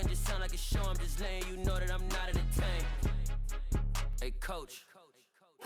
talking just sound like a show. I'm just letting you know that I'm not entertained. Hey, coach,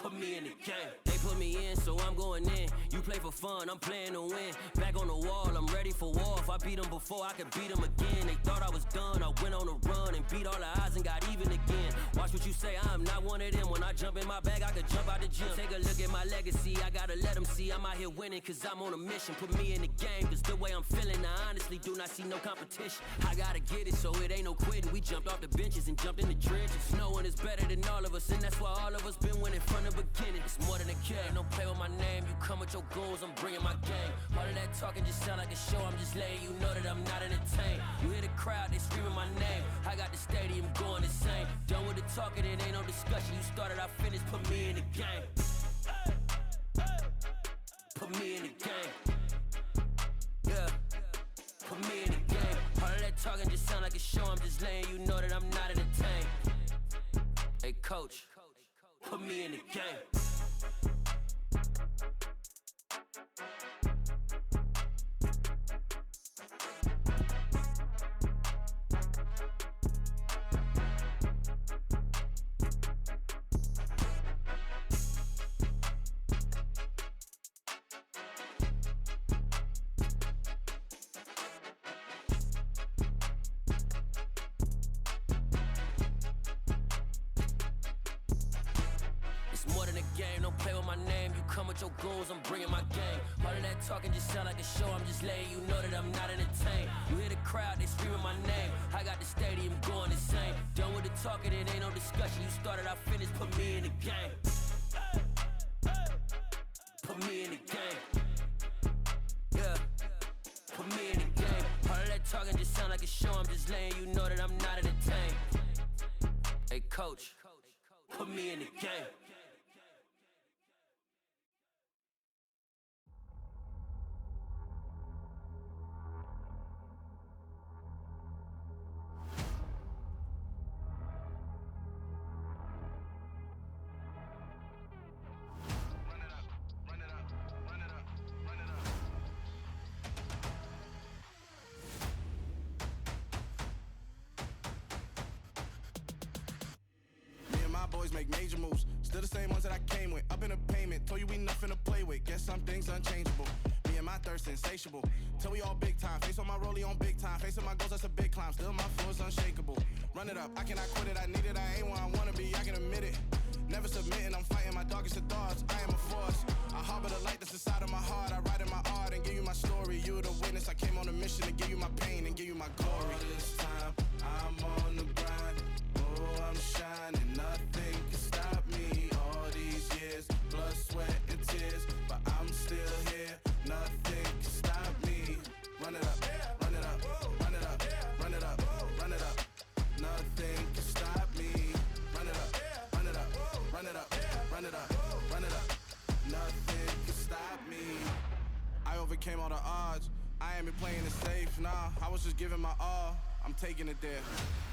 put me in the game. They put me in, so I'm going in. You play for fun, I'm playing to win. Back on the wall, I'm ready for war. If I beat them before, I could beat them again. They thought I was done, I went on a run and beat all the odds and got even again. Watch what you say, I'm not one of them. When I jump in my bag, I could jump out the gym. Take a look at my legacy, I gotta let them see I'm out here winning, cause I'm on a mission. Put me in the game, cause the way I'm feeling, I honestly do not see no competition. I gotta get it, so it ain't no quitting. We jumped off the benches and jumped in the trenches. No one is better than all of us, and that's why all of us been winning from the beginning. It's more than a game, don't play with my name. You come with your goons, I'm bringing my game. All of that talking just sound like a show. I'm just letting you know that I'm not entertained. You hear the crowd, they screaming my name. I got the stadium going insane. Done with the talking, it ain't no discussion. You started, I finished, put me in the game. Put me in the game. Yeah, put me in the game. All of that talking just sound like a show. I'm just letting you know that I'm not entertained. Hey, coach, put me in the game. Your goons, I'm bringing my game. All of that talking just sound like a show. I'm just letting you know that I'm not entertained. You hear the crowd, they screaming my name. I got the stadium going insane. Done with the talking, it ain't no discussion. You started, I finished, put me in the game. Put me in the game. Yeah, put me in the game. All of that talking just sound like a show. I'm just letting you know that I'm not entertained. Hey, coach, put me in the game. Make major moves, still the same ones that I came with. Up in a payment, told you we nothing to play with. Guess some things unchangeable. Me and my thirst insatiable. Till we all big time. Face on my rollie on big time. Facing my goals, that's a big climb. Still my flow is unshakable. Run it up, I cannot quit it. I need it, I ain't where I wanna be. I can admit it. Never submitting, I'm fighting my darkest of thoughts. I am a force. I harbor the light that's inside of my heart. I write in my art and give you my story. You the witness. I came on a mission to give you my pain and give you my glory. All this time, I'm on the grind. Oh, I'm shining. Nothing can stop me. All these years, blood, sweat, and tears, but I'm still here. Nothing can stop me. Run it up, run it up, run it up, run it up, run it up. Nothing can stop me. Run it up, run it up, run it up, run it up, run it up. Nothing can stop me. I overcame all the odds. I ain't been playing it safe, nah. I was just giving my all. I'm taking it there.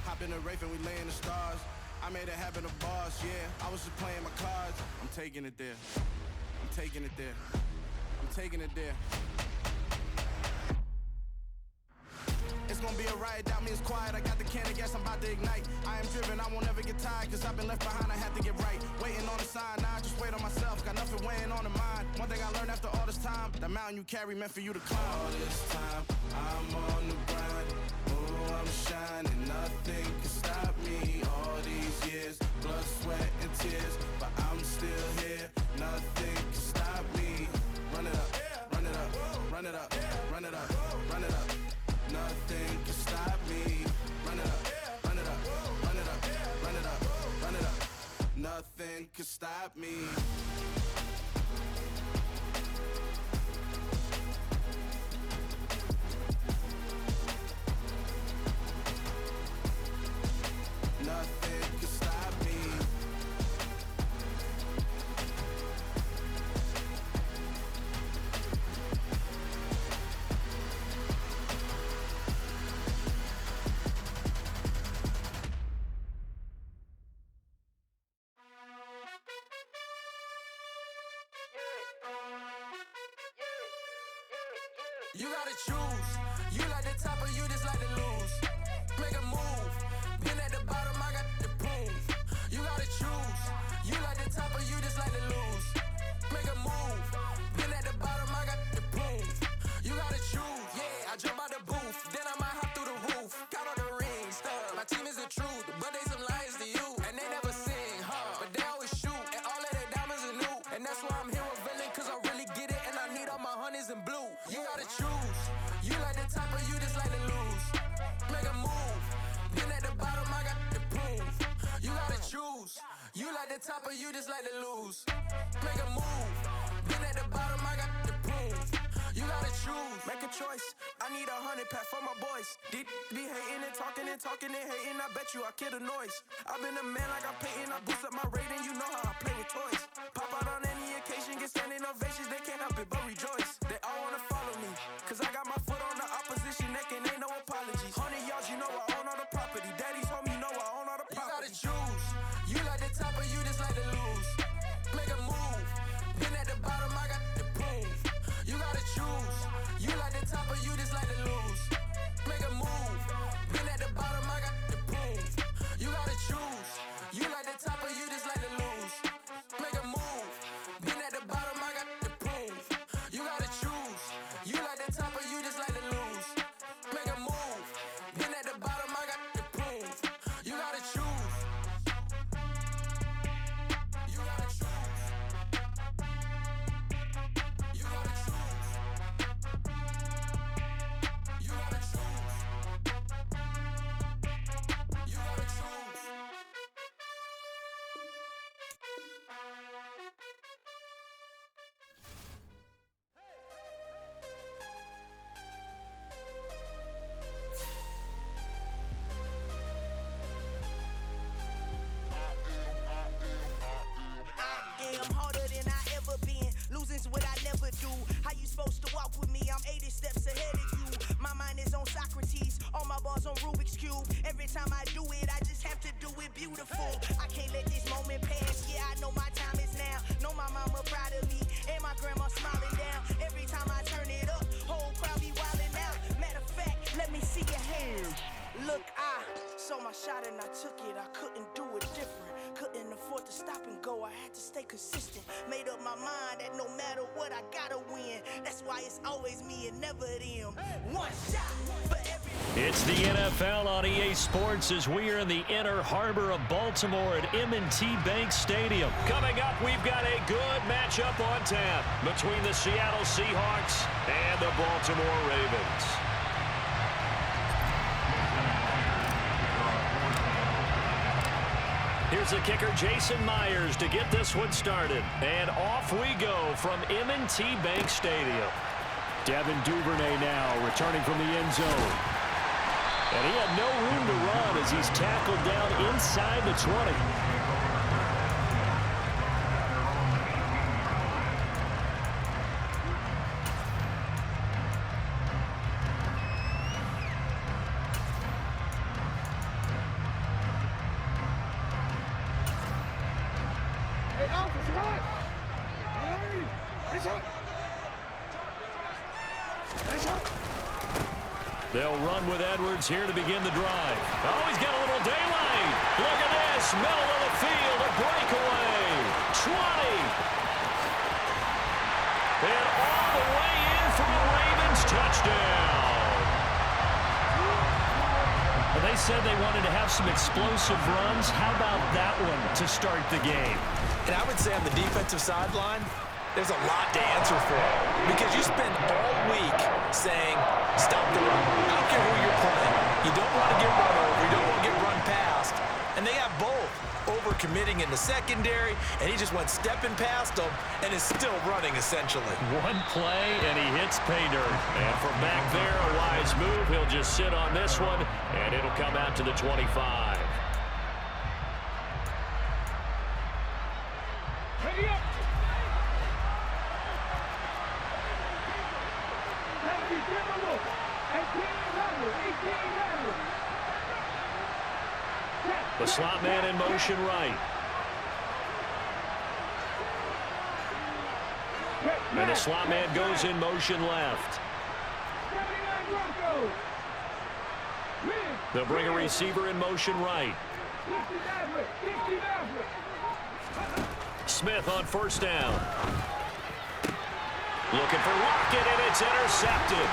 Hop in the Wraith and we lay in the stars. I made it happen to boss, yeah. I was just playing my cards. I'm taking it there. I'm taking it there. I'm taking it there. It's gonna be a riot, doubt me it's quiet. I got the can of gas, I'm about to ignite. I am driven, I won't ever get tired, cause I've been left behind, I had to get right. Waiting on the sign, now I just wait on myself. Got nothing weighing on the mind. One thing I learned after all this time, the mountain you carry meant for you to climb. All this time, I'm on the grind. Oh, I'm shining, nothing can stop me. All these years, blood, sweat, and tears, but I'm still here. Nothing can stop me. Run it up, run it up, run it up, run it up, run it up. Nothing can stop me. Run it up, run it up, run it up, run it up, run it up. Nothing can stop me. Nothing can stop me. You gotta choose. You like the top or you just like to lose. make a move. Been at the bottom, I got the proof. You gotta choose. You like the top or you just like to lose. Make a move. Been at the bottom, I got the proof. You gotta choose. Yeah, I jump out the booth, then I might hop through the roof. Count on the rings, my team is the truth, but they some liars to you, and they never sing, but they always shoot, and all of their diamonds are new, and that's why I'm here revealing, cause I really get it, and I need all my honeys in blue. You gotta choose. You like the top or you just like to lose. Make a move. Been at the bottom, I got the proof. You gotta choose. You like the top or you just like to lose. Make a move. Been at the bottom, I got the proof. You gotta choose. Make a choice. I need 100 pack for my boys. Be hating and talking and hating. I bet you I kill the noise. I've been a man like I'm Peyton. I boost up my rating. You know how I play with toys. Pop out on any occasion, get standing ovations. They can't help it but rejoice. They all wanna follow me, cause I got my foot on the opposition neck and ain't no apologies. 100 yards, you know I own all the property. Daddy's home, you know I own all the property. You gotta choose. You like the top or you just like to lose. Make a move. Been at the bottom, I got the proof. You gotta choose. You like the top or you just like to lose. Make a move. Been at the bottom, I got the proof. You gotta choose. You like the top or you just like to lose. Make a move. Been at the bottom, I got the proof. You gotta choose. You like the top or you just like to lose. Make a move. Been at the bottom, I got the proof. You gotta choose. You gotta choose. You gotta choose. You gotta choose. You gotta choose. I'm harder than I ever been. Losing's what I never do. How you supposed to walk with me? I'm 80 steps ahead of you. My mind is on Socrates. All my bars on Rubik's Cube. Every time I do it, I just have to do it beautiful. I can't let this moment pass. Yeah, I know my time is now. Know my mama proud of me. And my grandma smiling down. Every time I turn it up, whole crowd be wildin' out. Matter of fact, let me see your hands. Look, I saw my shot and I took it. I couldn't do it different. Couldn't afford to stop and go. I had to stay consistent. Made up my mind that no matter what, I gotta win. That's why it's always me and never them. One shot for every. It's the NFL on EA Sports as we are in the inner harbor of Baltimore at M&T Bank Stadium. Coming up, we've got a good matchup on tap between the Seattle Seahawks and the Baltimore Ravens. Here's the kicker, Jason Myers, to get this one started. And off we go from M&T Bank Stadium. Devin Duvernay now returning from the end zone. And he had no room to run as he's tackled down inside the 20. They'll run with Edwards here to begin the drive. Oh, he's got a little daylight. Look at this. Middle of the field, a breakaway. 20. And all the way in for a Ravens touchdown. Well, they said they wanted to have some explosive runs. How about that one to start the game? And I would say on the defensive sideline, there's a lot to answer for because you spend all week saying, stop the run. I don't care who you're playing. You don't want to get run over. You don't want to get run past. And they have both. Over-committing in the secondary, and he just went stepping past them and is still running, essentially. One play, and he hits pay dirt. And from back there, a wise move. He'll just sit on this one, and it'll come out to the 25. Ready up! The slot man in motion right. And the slot man goes in motion left. 79 Broncos. Win. They'll bring a receiver in motion right. Smith on first down. Looking for Lockett, and it's intercepted.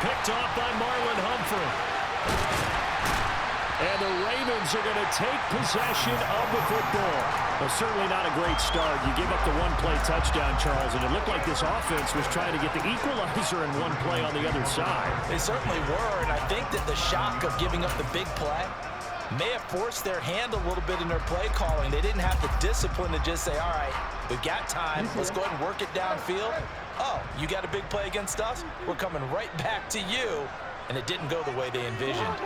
Picked off by Marlon Humphrey. And the Ravens are going to take possession of the football. Well, certainly not a great start. You give up the one-play touchdown, Charles, and it looked like this offense was trying to get the equalizer in one play on the other side. They certainly were, and I think that the shock of giving up the big play may have forced their hand a little bit in their play calling. They didn't have the discipline to just say, all right, we've got time. Let's go ahead and work it downfield. Oh, you got a big play against us? We're coming right back to you. And it didn't go the way they envisioned.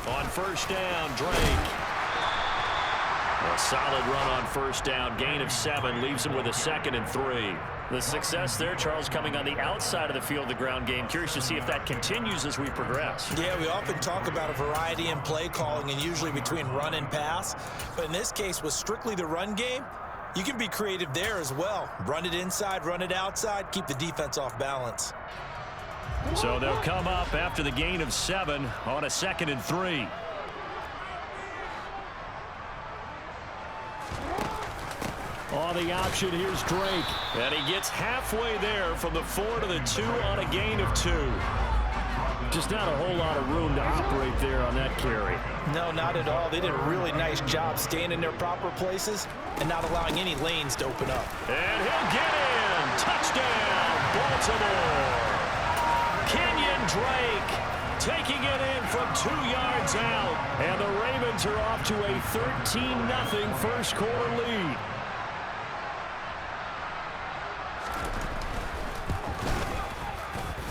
On first down, Drake. A solid run on first down. Gain of 7 leaves him with a 2nd and 3. The success there, Charles, coming on the outside of the field, the ground game. Curious to see if that continues as we progress. Yeah, we often talk about a variety in play calling and usually between run and pass. But in this case, with strictly the run game, you can be creative there as well. Run it inside, run it outside, keep the defense off balance. So they'll come up after the gain of 7 on a 2nd and 3. On the option, here's Drake. And he gets halfway there from the 4 to the 2 on a gain of 2. Just not a whole lot of room to operate there on that carry. No, not at all. They did a really nice job staying in their proper places and not allowing any lanes to open up. And he'll get in. Touchdown, Baltimore. Kenyon Drake taking it in from 2 yards out. And the Ravens are off to a 13-0 first quarter lead.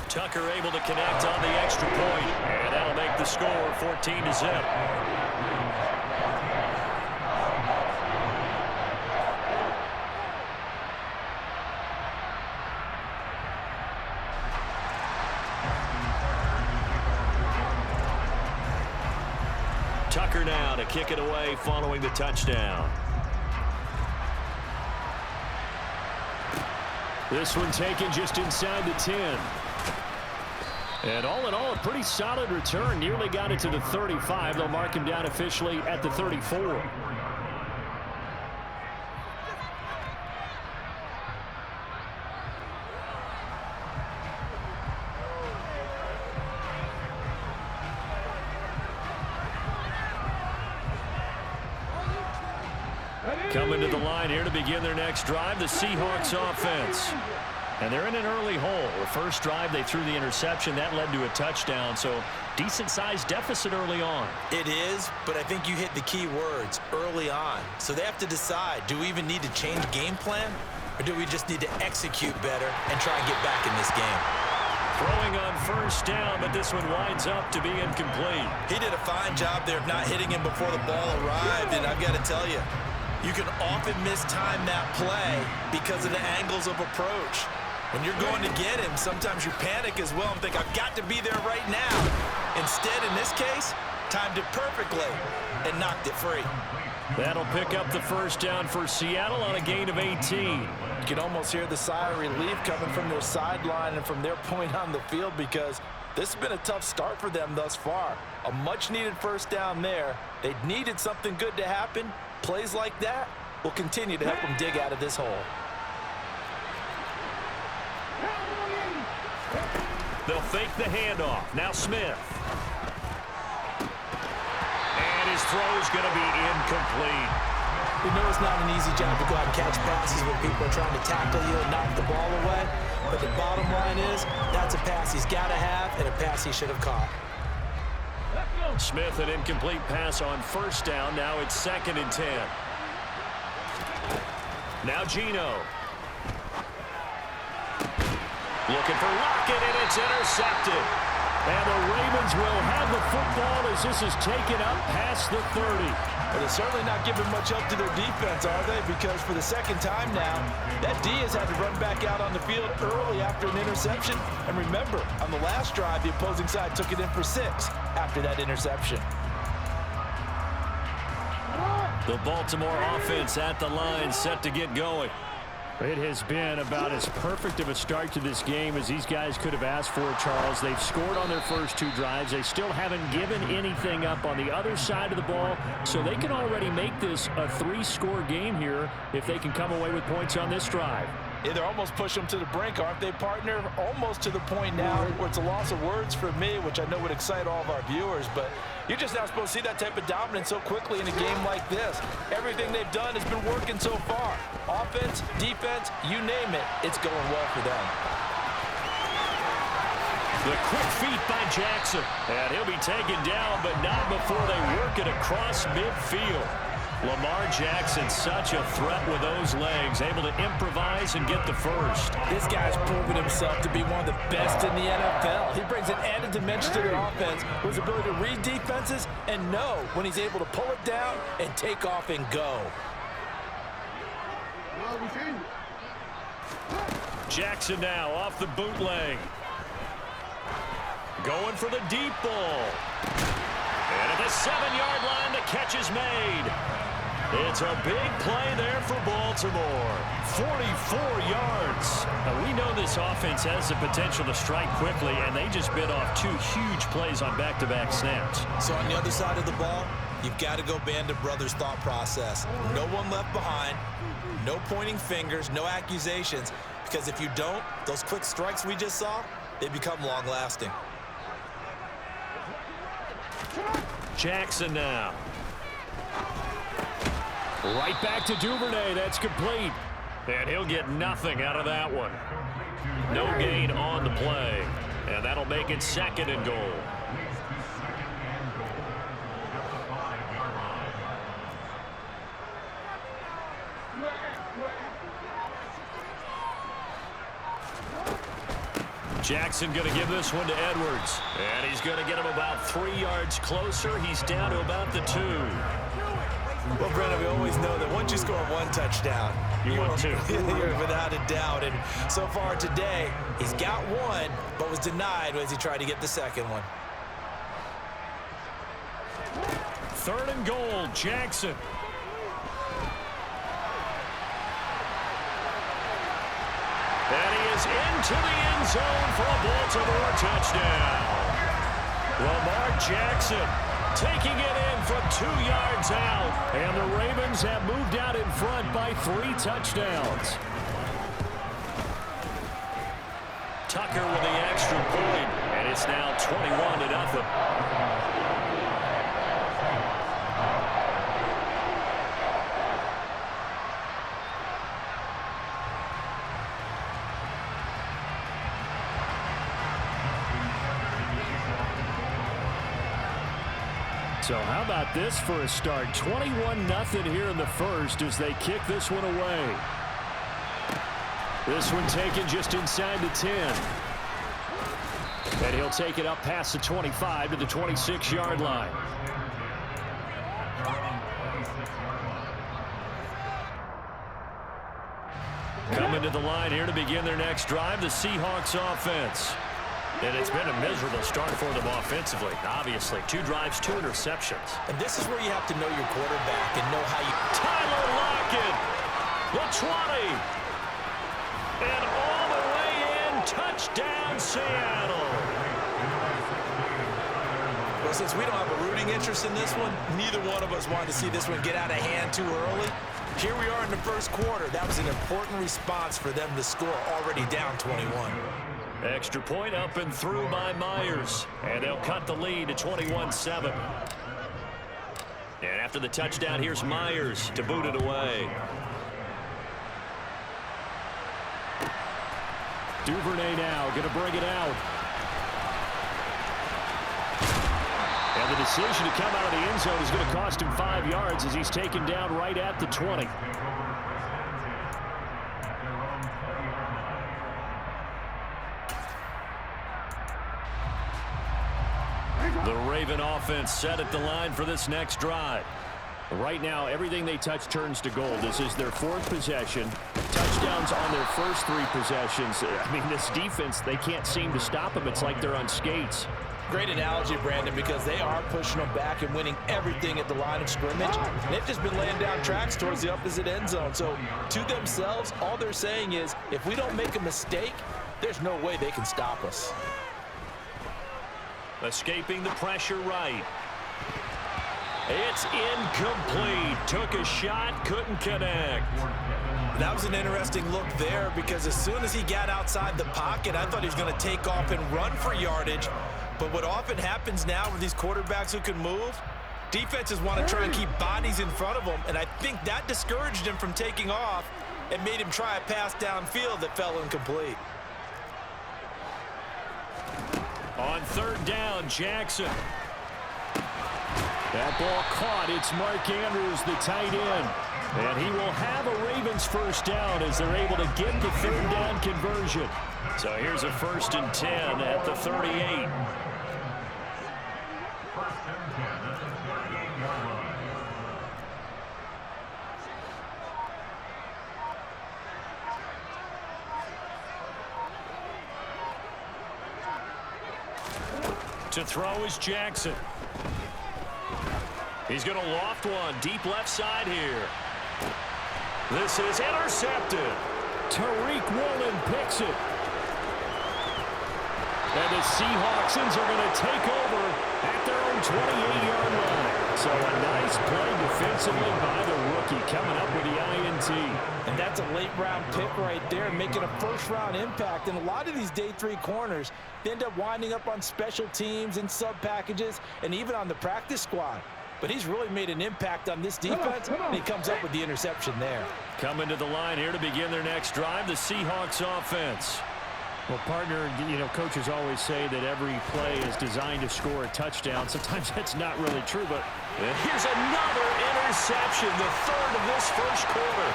Tucker able to connect on the extra point, and that'll make the score 14-0. Tucker now to kick it away following the touchdown. This one taken just inside the 10. And all in all, a pretty solid return. Nearly got it to the 35. They'll mark him down officially at the 34. Coming to the line here to begin their next drive, the Seahawks offense. And they're in an early hole. The first drive, they threw the interception. That led to a touchdown, so decent-sized deficit early on. It is, but I think you hit the key words, early on. So they have to decide, do we even need to change game plan, or do we just need to execute better and try and get back in this game? Throwing on first down, but this one winds up to be incomplete. He did a fine job there of not hitting him before the ball arrived, and I've got to tell you, you can often mistime that play because of the angles of approach. When you're going to get him, sometimes you panic as well and think, I've got to be there right now. Instead, in this case, timed it perfectly and knocked it free. That'll pick up the first down for Seattle on a gain of 18. You can almost hear the sigh of relief coming from their sideline and from their point on the field because this has been a tough start for them thus far. A much-needed first down there. They needed something good to happen. Plays like that will continue to help them dig out of this hole. They'll fake the handoff. Now Smith. And his throw's going to be incomplete. We know it's not an easy job to go out and catch passes when people are trying to tackle you and knock the ball away. But the bottom line is, that's a pass he's got to have and a pass he should have caught. Smith, an incomplete pass on first down. Now it's 2nd and 10. Now Geno. Looking for Lockett, and it's intercepted. And the Ravens will have the football as this is taken up past the 30. But they're certainly not giving much help to their defense, are they? Because for the second time now, that D has had to run back out on the field early after an interception. And remember, on the last drive, the opposing side took it in for 6 after that interception. The Baltimore offense at the line, set to get going. It has been about as perfect of a start to this game as these guys could have asked for, Charles. They've scored on their first 2 drives. They still haven't given anything up on the other side of the ball, so they can already make this a 3-score game here if they can come away with points on this drive. Yeah, they're almost pushing them to the brink, aren't they, partner? Almost to the point now where it's a loss of words for me, which I know would excite all of our viewers, but you're just not supposed to see that type of dominance so quickly in a game like this. Everything they've done has been working so far. Offense, defense, you name it, it's going well for them. The quick feet by Jackson. And he'll be taken down, but not before they work it across midfield. Lamar Jackson, such a threat with those legs, able to improvise and get the first. This guy's proven himself to be one of the best in the NFL. He brings an added dimension to their offense with his ability to read defenses and know when he's able to pull it down and take off and go. Jackson now off the bootleg. Going for the deep ball. And at the 7-yard line, the catch is made. It's a big play there for Baltimore. 44 yards. Now, we know this offense has the potential to strike quickly, and they just bit off 2 huge plays on back-to-back snaps. So on the other side of the ball, you've got to go Band of Brothers thought process. No one left behind, no pointing fingers, no accusations, because if you don't, those quick strikes we just saw, they become long-lasting. Jackson now. Right back to Duvernay. That's complete. And he'll get nothing out of that one. No gain on the play. And that'll make it 2nd and goal. Jackson going to give this one to Edwards. And he's going to get him about 3 yards closer. He's down to about the 2. Well, Brennan, we always know that once you score 1 touchdown, you want 2. You're without a doubt. And so far today, he's got 1, but was denied as he tried to get the 2nd one. 3rd and goal, Jackson. And he is into the end zone for a Baltimore touchdown. Lamar Jackson taking it in from 2 yards out. And the Ravens have moved out in front by 3 touchdowns. Tucker with the extra point, and it's now 21-0. So how about this for a start? 21-0 here in the first as they kick this one away. This one taken just inside the 10. And he'll take it up past the 25 to the 26-yard line. Coming to the line here to begin their next drive, the Seahawks offense. And it's been a miserable start for them offensively. Obviously, 2 drives, 2 interceptions. And this is where you have to know your quarterback and know how you... Tyler Lockett, the 20. And all the way in, touchdown Seattle. Well, since we don't have a rooting interest in this one, neither one of us wanted to see this one get out of hand too early. Here we are in the first quarter. That was an important response for them to score, already down 21. Extra point up and through by Myers. And they'll cut the lead to 21-7. And after the touchdown, here's Myers to boot it away. Duvernay now going to bring it out. And the decision to come out of the end zone is going to cost him 5 yards as he's taken down right at the 20. The Raven offense set at the line for this next drive. Right now, everything they touch turns to gold. This is their 4th possession. Touchdowns on their first 3 possessions. I mean, this defense, they can't seem to stop them. It's like they're on skates. Great analogy, Brandon, because they are pushing them back and winning everything at the line of scrimmage. They've just been laying down tracks towards the opposite end zone. So to themselves, all they're saying is, if we don't make a mistake, there's no way they can stop us. Escaping the pressure right. It's incomplete. Took a shot, couldn't connect. That was an interesting look there because as soon as he got outside the pocket, I thought he was going to take off and run for yardage. But what often happens now with these quarterbacks who can move, defenses want to try and keep bodies in front of them, and I think that discouraged him from taking off and made him try a pass downfield that fell incomplete. On third down, Jackson. That ball caught. It's Mark Andrews, the tight end. And he will have a Ravens first down as they're able to get the third down conversion. So here's a 1st and 10 at the 38. To throw is Jackson. He's going to loft one deep left side here. This is intercepted. Tariq Woolen picks it. And the Seahawks are going to take over at their own 28-yard line. So a nice play defensively by the rookie coming up with the INT. And that's a late-round pick right there, making a first-round impact. And a lot of these day 3 corners, they end up winding up on special teams and sub-packages and even on the practice squad. But he's really made an impact on this defense, and he comes up with the interception there. Coming to the line here to begin their next drive, the Seahawks offense. Well, partner, you know, coaches always say that every play is designed to score a touchdown. Sometimes that's not really true, but here's another interception, the third of this first quarter.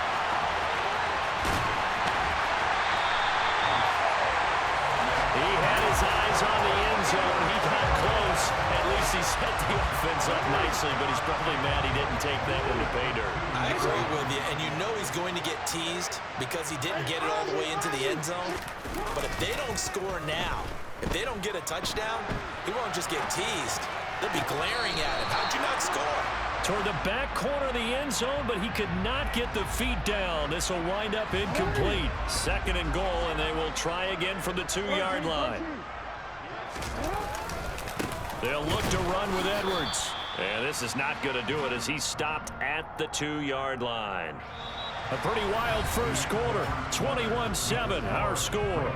He had his eyes on the end zone. He got close. At least he set the offense up nicely, but he's probably mad he didn't take that one to pay dirt. I agree with you, and you know he's going to get teased because he didn't get it all the way into the end zone. But if they don't score now, if they don't get a touchdown, he won't just get teased. They'll be glaring at him. How'd you not score? Toward the back corner of the end zone, but he could not get the feet down. This will wind up incomplete. 2nd and goal, and they will try again from the 2-yard line. They'll look to run with Edwards. And this is not going to do it as he's stopped at the 2-yard line. A pretty wild first quarter. 21-7, our score.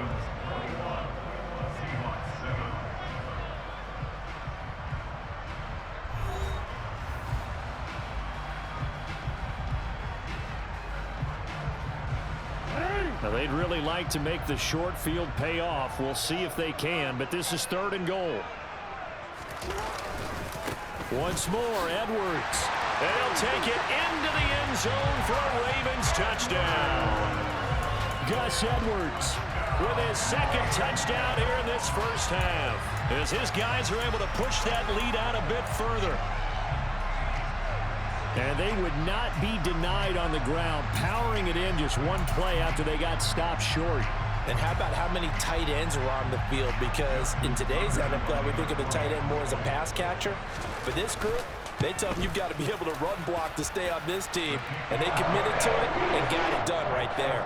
Now, they'd really like to make the short field pay off. We'll see if they can, but this is 3rd and goal. Once more, Edwards. And he'll take it into the end zone for a Ravens touchdown. Gus Edwards with his 2nd touchdown here in this first half, as his guys are able to push that lead out a bit further. And they would not be denied on the ground, powering it in just one play after they got stopped short. And how about how many tight ends are on the field? Because in today's NFL, we think of the tight end more as a pass catcher. For this group, they tell them you've got to be able to run block to stay on this team. And they committed to it and got it done right there.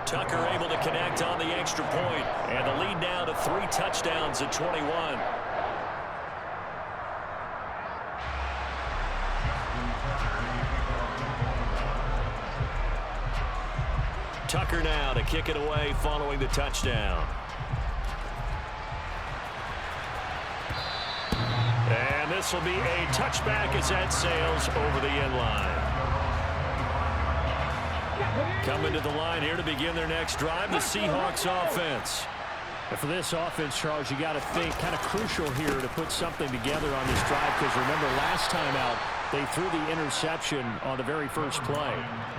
Tucker able to connect on the extra point. And the lead now to 3 touchdowns at 21. Tucker now to kick it away following the touchdown. And this will be a touchback as that sails over the end line. Coming to the line here to begin their next drive, the Seahawks offense. And for this offense, Charles, you got to think kind of crucial here to put something together on this drive, because remember last time out, they threw the interception on the very first play.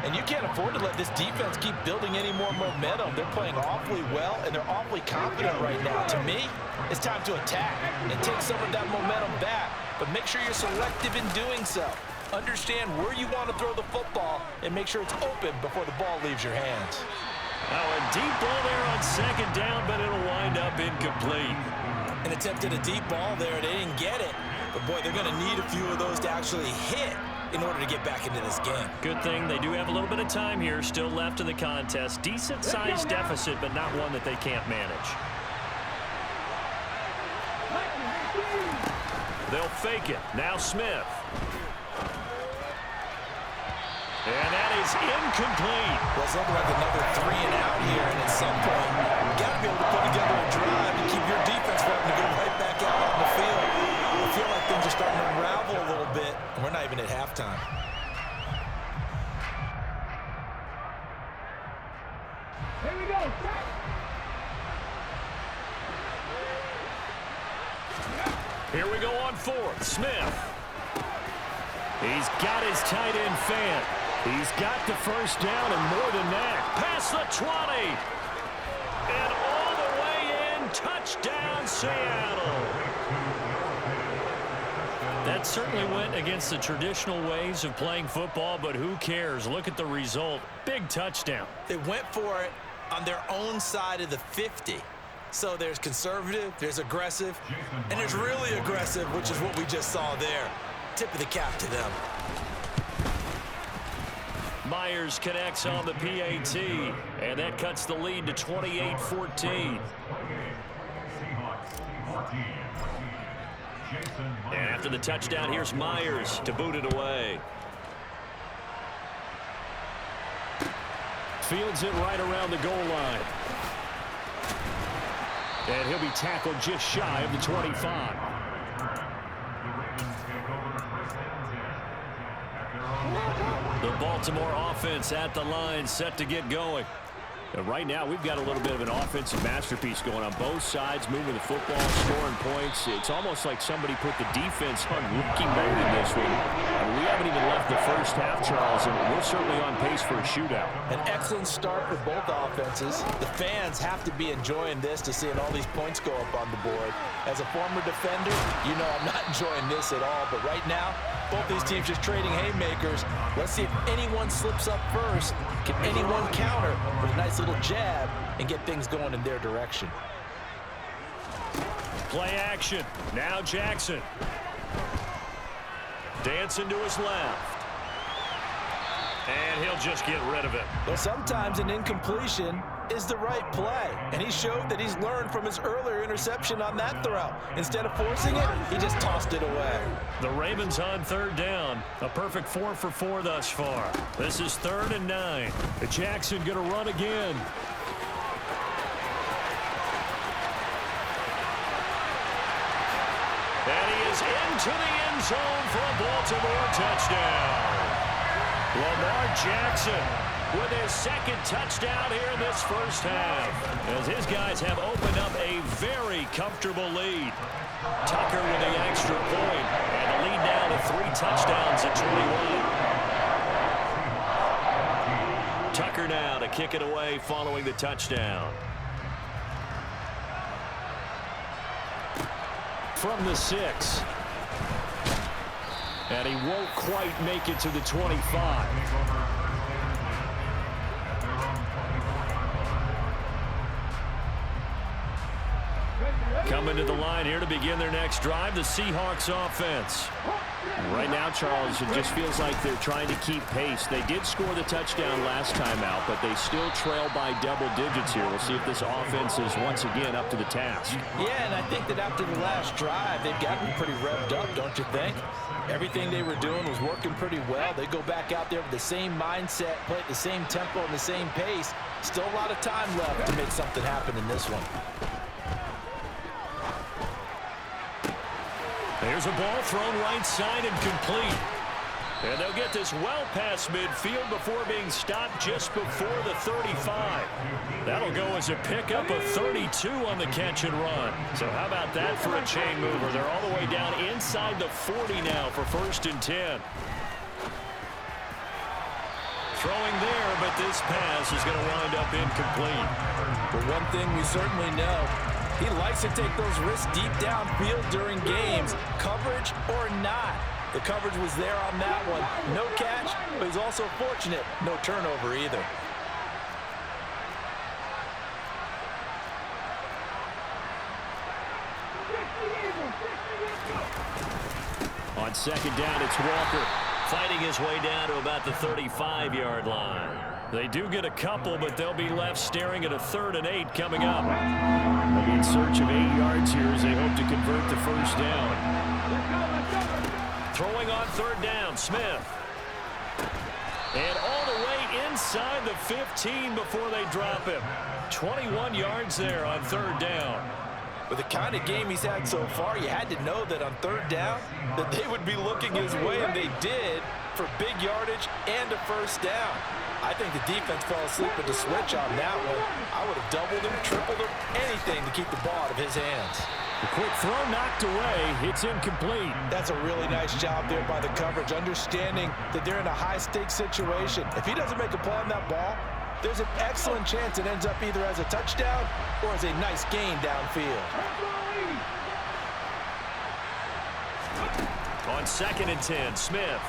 And you can't afford to let this defense keep building any more momentum. They're playing awfully well, and they're awfully confident right now. To me, it's time to attack and take some of that momentum back, but make sure you're selective in doing so. Understand where you want to throw the football and make sure it's open before the ball leaves your hands. Now a deep ball there on 2nd down, but it'll wind up incomplete. and attempted a deep ball there. They didn't get it. But, boy, they're going to need a few of those to actually hit in order to get back into this game. Good thing they do have a little bit of time here still left in the contest. Decent-sized deficit, but not one that they can't manage. They'll fake it. Now Smith. And that is incomplete. Well, it's looking like another 3 and out here, and at some point, you've got to be able to put together a drive and keep your defense from having to go right back out on the field. I feel like things are starting to unravel a little bit, and we're not even at halftime. Here we go. Here we go on fourth. Smith. He's got his tight end fan. He's got the first down and more than that. Past the 20. And all the way in. Touchdown, Seattle. That certainly went against the traditional ways of playing football, but who cares? Look at the result. Big touchdown. They went for it on their own side of the 50. So there's conservative, there's aggressive, and there's really aggressive, which is what we just saw there. Tip of the cap to them. Myers connects on the PAT, and that cuts the lead to 28-14. And after the touchdown, here's Myers to boot it away. Fields it right around the goal line. And he'll be tackled just shy of the 25. The Baltimore offense at the line, set to get going. And right now, we've got a little bit of an offensive masterpiece going on both sides, moving the football, scoring points. It's almost like somebody put the defense on rookie mode in this one. We haven't even left the first half, Charles, and we're certainly on pace for a shootout. An excellent start for both offenses. The fans have to be enjoying this to seeing all these points go up on the board. As a former defender, you know I'm not enjoying this at all, but right now, both these teams just trading haymakers. Let's see if anyone slips up first. Can anyone counter with a nice little jab and get things going in their direction? Play action. Now Jackson. Dancing to his left. And he'll just get rid of it. Well, sometimes an incompletion is the right play. And he showed that he's learned from his earlier interception on that throw. Instead of forcing it, he just tossed it away. The Ravens on third down. A perfect 4 for 4 thus far. This is 3rd and 9. Jackson going to run again. And he is into the end zone for a Baltimore touchdown. Lamar Jackson with his second touchdown here in this first half, as his guys have opened up a very comfortable lead. Tucker with the extra point, and the lead now to 3 touchdowns at 21. Tucker now to kick it away following the touchdown. From the 6. And he won't quite make it to the 25. Coming to the line here to begin their next drive, the Seahawks offense. Right now, Charles, it just feels like they're trying to keep pace. They did score the touchdown last time out, but they still trail by double digits here. We'll see if this offense is once again up to the task. Yeah, and I think that after the last drive, they've gotten pretty revved up, don't you think? Everything they were doing was working pretty well. They go back out there with the same mindset, play at the same tempo and the same pace. Still a lot of time left to make something happen in this one. There's a ball thrown right side and complete. And they'll get this well past midfield before being stopped just before the 35. That'll go as a pickup of 32 on the catch and run. So how about that for a chain mover? They're all the way down inside the 40 now for 1st and 10. Throwing there, but this pass is going to wind up incomplete. But one thing we certainly know, he likes to take those risks deep downfield during games, coverage or not. The coverage was there on that one. No catch, but he's also fortunate. No turnover either. On second down, it's Walker. Fighting his way down to about the 35-yard line. They do get a couple, but they'll be left staring at a 3rd and 8 coming up. They'll be in search of 8 yards here as they hope to convert the first down. Throwing on 3rd down, Smith. And all the way inside the 15 before they drop him. 21 yards there on 3rd down. With the kind of game he's had so far, you had to know that on 3rd down that they would be looking his way, and they did, for big yardage and a first down. I think the defense fell asleep with the switch on that one. I would have doubled him, tripled him, anything to keep the ball out of his hands. The quick throw knocked away. It's incomplete. That's a really nice job there by the coverage, understanding that they're in a high-stakes situation. If he doesn't make a play on that ball, there's an excellent chance it ends up either as a touchdown or as a nice gain downfield. On 2nd and 10, Smith.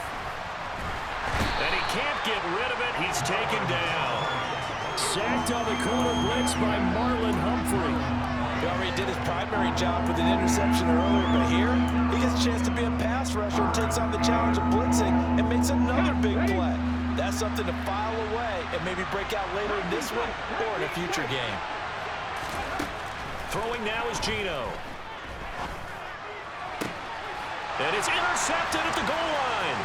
And he can't get rid of it. He's taken down. Sacked on the corner blitz by Marlon Humphrey. He already did his primary job with an interception earlier, but here he gets a chance to be a pass rusher and takes on the challenge of blitzing and makes another big play. That's something to file away and maybe break out later in this one or in a future game. Throwing now is Geno. And it's intercepted at the goal line.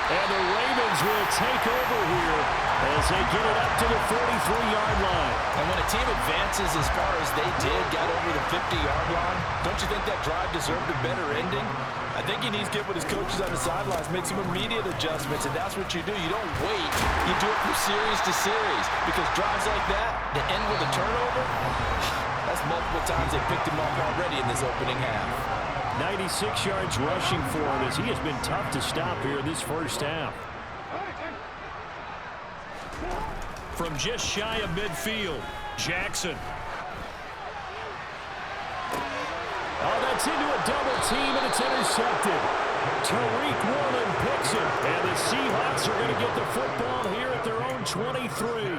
And the Ravens will take over here as they get it up to the 43-yard line. And when a team advances as far as they did, got over the 50-yard line, don't you think that drive deserved a better ending? I think he needs to get with his coaches on the sidelines, make some immediate adjustments, and that's what you do. You don't wait. You do it from series to series, because drives like that, to end with a turnover, that's multiple times they picked him off already in this opening half. 96 yards rushing for him as he has been tough to stop here this first half. From just shy of midfield, Jackson. Oh, that's into a double team, and it's intercepted. Tariq Woolen picks it, and the Seahawks are going to get the football here at their own 23.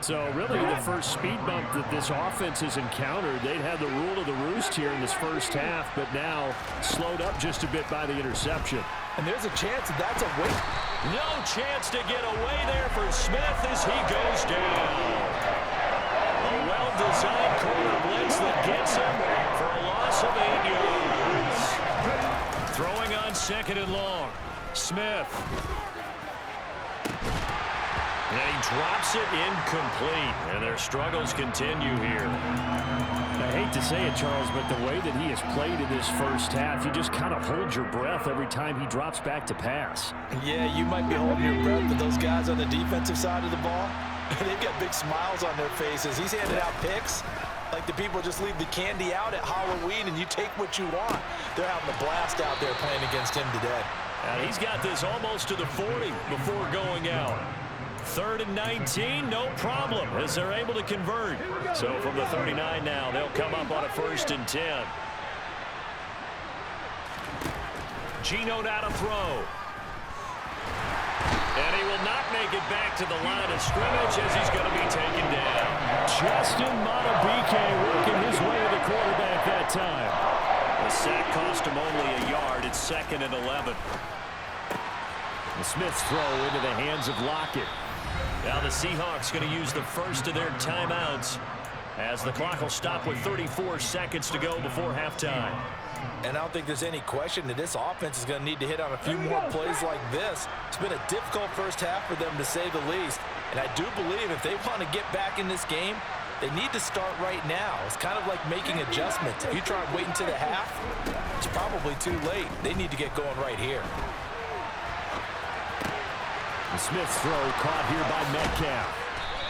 So really the first speed bump that this offense has encountered. They'd had the rule of the roost here in this first half, but now slowed up just a bit by the interception. And there's a chance that that's a win. No chance to get away there for Smith as he goes down. A well-designed corner blitz that gets him for a loss of 8 yards. Throwing on 2nd and long. Smith. And he drops it incomplete, and their struggles continue here. I hate to say it, Charles, but the way that he has played in this first half, you just kind of hold your breath every time he drops back to pass. Yeah, you might be holding your breath, but those guys on the defensive side of the ball, they've got big smiles on their faces. He's handed out picks like the people just leave the candy out at Halloween and you take what you want. They're having a blast out there playing against him today. And he's got this almost to the 40 before going out. 3rd and 19, no problem, as they're able to convert. So from the 39 now, they'll come up on a 1st and 10. Geno now to throw. And he will not make it back to the line of scrimmage as he's going to be taken down. Justin Madubuike working his way to the quarterback that time. The sack cost him only a yard. It's 2nd and 11. The Smith's throw into the hands of Lockett. Now the Seahawks going to use the first of their timeouts as the clock will stop with 34 seconds to go before halftime. And I don't think there's any question that this offense is going to need to hit on a few more plays like this. It's been a difficult first half for them, to say the least. And I do believe if they want to get back in this game, they need to start right now. It's kind of like making adjustments. If you try and wait until the half, it's probably too late. They need to get going right here. The Smith's throw caught here by Metcalf.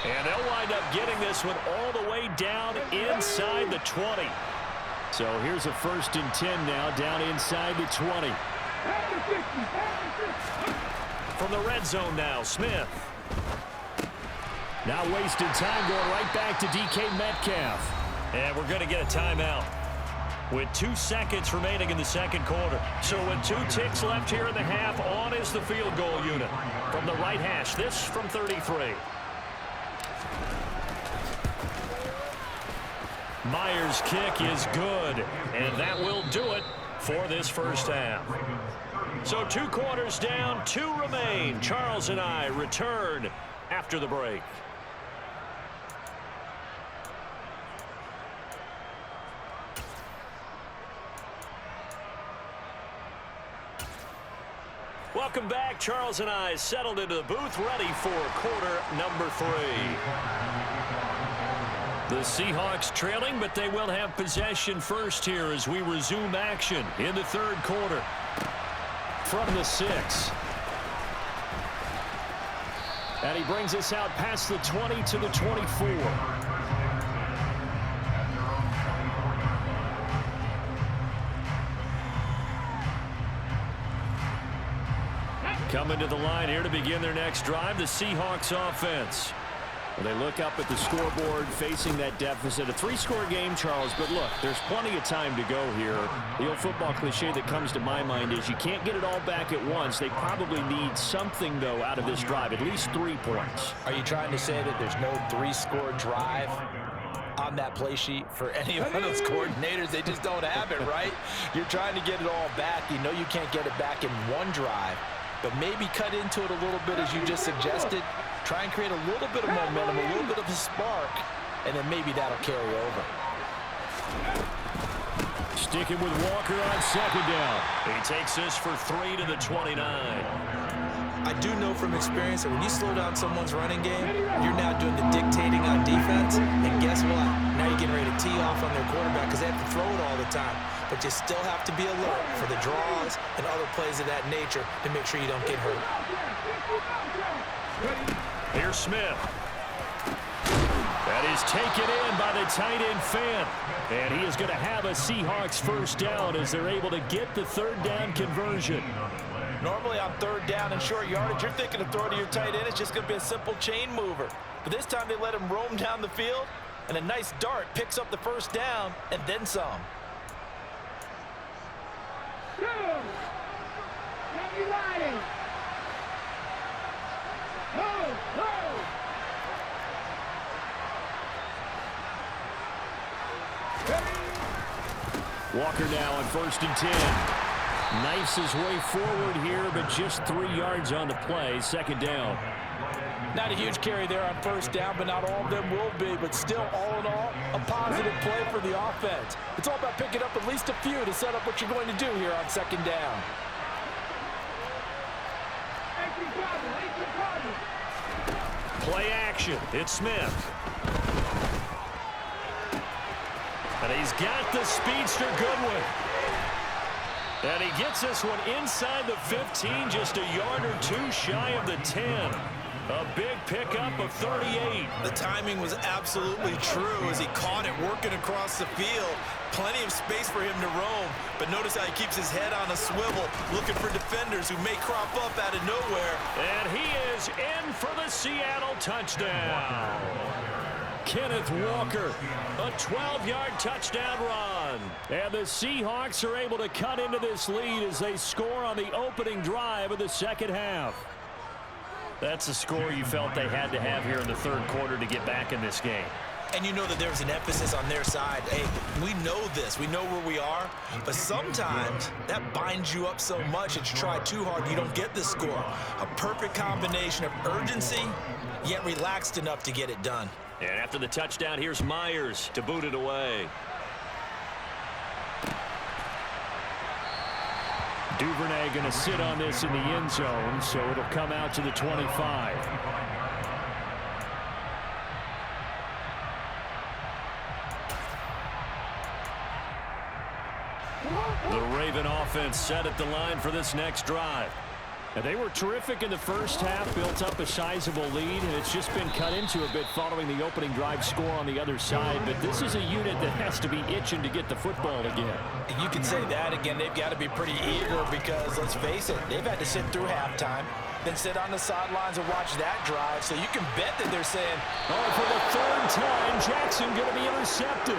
And they'll wind up getting this one all the way down inside the 20. So here's a 1st and 10 now, down inside the 20. From the red zone now, Smith. Now wasting time, going right back to DK Metcalf. And we're going to get a timeout with 2 seconds remaining in the second quarter. So with 2 ticks left here in the half, on is the field goal unit. From the right hash, this from 33. Myers' kick is good, and that will do it for this first half. So 2 quarters down, 2 remain. Charles and I return after the break. Welcome back. Charles and I settled into the booth, ready for quarter number 3. The Seahawks trailing, but they will have possession first here as we resume action in the third quarter. From the 6. And he brings us out past the 20 to the 24. Coming to the line here to begin their next drive, the Seahawks offense. Well, they look up at the scoreboard facing that deficit. A 3-score game, Charles, but look, there's plenty of time to go here. The old football cliche that comes to my mind is you can't get it all back at once. They probably need something, though, out of this drive, at least 3 points. Are you trying to say that there's no 3-score drive on that play sheet for any of those coordinators? They just don't have it, right? You're trying to get it all back. You know you can't get it back in one drive, but maybe cut into it a little bit as you just suggested. Try and create a little bit of momentum, a little bit of a spark, and then maybe that'll carry over. Sticking with Walker on second down. He takes this for 3 to the 29. I do know from experience that when you slow down someone's running game, you're now doing the dictating on defense. And guess what? Now you're getting ready to tee off on their quarterback because they have to throw it all the time. But you still have to be alert for the draws and other plays of that nature to make sure you don't get hurt. Here's Smith. That is taken in by the tight end Fant. And he is going to have a Seahawks first down as they're able to get the third down conversion. Normally on third down and short yardage, you're thinking of throwing to your tight end. It's just going to be a simple chain mover. But this time they let him roam down the field, and a nice dart picks up the first down and then some. Walker now on 1st and 10. Knifes his way forward here, but just 3 yards on the play. Second down. Not a huge carry there on first down, but not all of them will be. But still, all in all, a positive play for the offense. It's all about picking up at least a few to set up what you're going to do here on second down. Play action. It's Smith. And he's got the speedster Goodwin. And he gets this one inside the 15, just a yard or 2 shy of the 10. A big pickup of 38. The timing was absolutely true as he caught it working across the field. Plenty of space for him to roam, but notice how he keeps his head on a swivel, looking for defenders who may crop up out of nowhere. And he is in for the Seattle touchdown. Kenneth Walker, a 12-yard touchdown run. And the Seahawks are able to cut into this lead as they score on the opening drive of the second half. That's a score you felt they had to have here in the third quarter to get back in this game. And you know that there's an emphasis on their side. Hey, we know this. We know where we are. But sometimes that binds you up so much that you try too hard, you don't get the score. A perfect combination of urgency, yet relaxed enough to get it done. And after the touchdown, here's Myers to boot it away. Duvernay going to sit on this in the end zone, so it'll come out to the 25. The Raven offense set at the line for this next drive. And they were terrific in the first half, built up a sizable lead, and it's just been cut into a bit following the opening drive score on the other side. But this is a unit that has to be itching to get the football again. You can say that again. They've got to be pretty eager because, let's face it, they've had to sit through halftime, then sit on the sidelines and watch that drive. So you can bet that they're saying, oh, for the third time, Jackson going to be intercepted.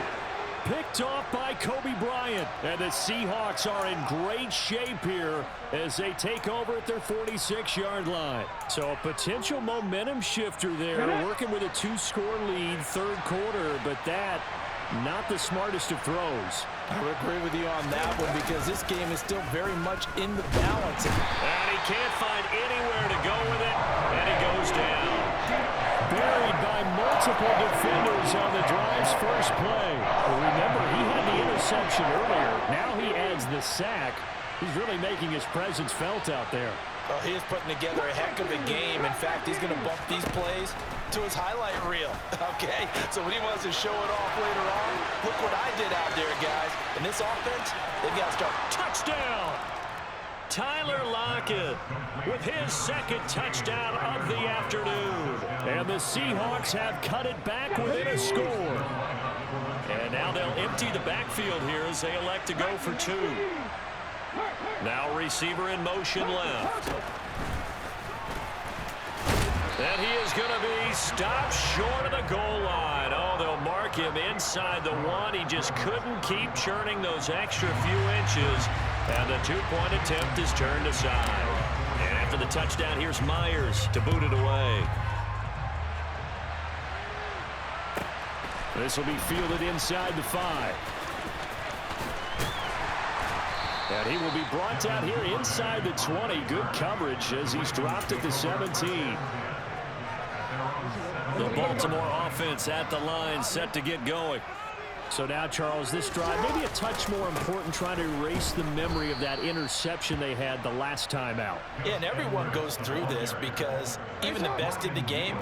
Picked off by Kobe Bryant. And the Seahawks are in great shape here as they take over at their 46-yard line. So a potential momentum shifter there, working with a 2-score lead, third quarter, but that Not the smartest of throws. I would agree with you on that one because this game is still very much in the balance. And he can't find anywhere to go with it, and he goes down. Buried by multiple defenders on the drive's first play. Well, remember, he had the interception earlier. Now he adds the sack. He's really making his presence felt out there. Well, he is putting together a heck of a game. In fact, he's going to bump these plays to his highlight reel, okay? So when he wants to show it off later on, look what I did out there, guys. In this offense, they've got to start. Touchdown! Tyler Lockett with his second touchdown of the afternoon. And the Seahawks have cut it back within a score. And now they'll empty the backfield here as they elect to go for two. Now receiver in motion left. And he is going to be stopped short of the goal line. Oh, they'll mark him inside the one. He just couldn't keep churning those extra few inches. And the two-point attempt is turned aside. And after the touchdown, here's Myers to boot it away. This will be fielded inside the 5. And he will be brought down here inside the 20. Good coverage as he's dropped at the 17. The Baltimore offense at the line, set to get going. So now, Charles, this drive maybe a touch more important, trying to erase the memory of that interception they had the last time out. Yeah, and everyone goes through this because even the best in the game,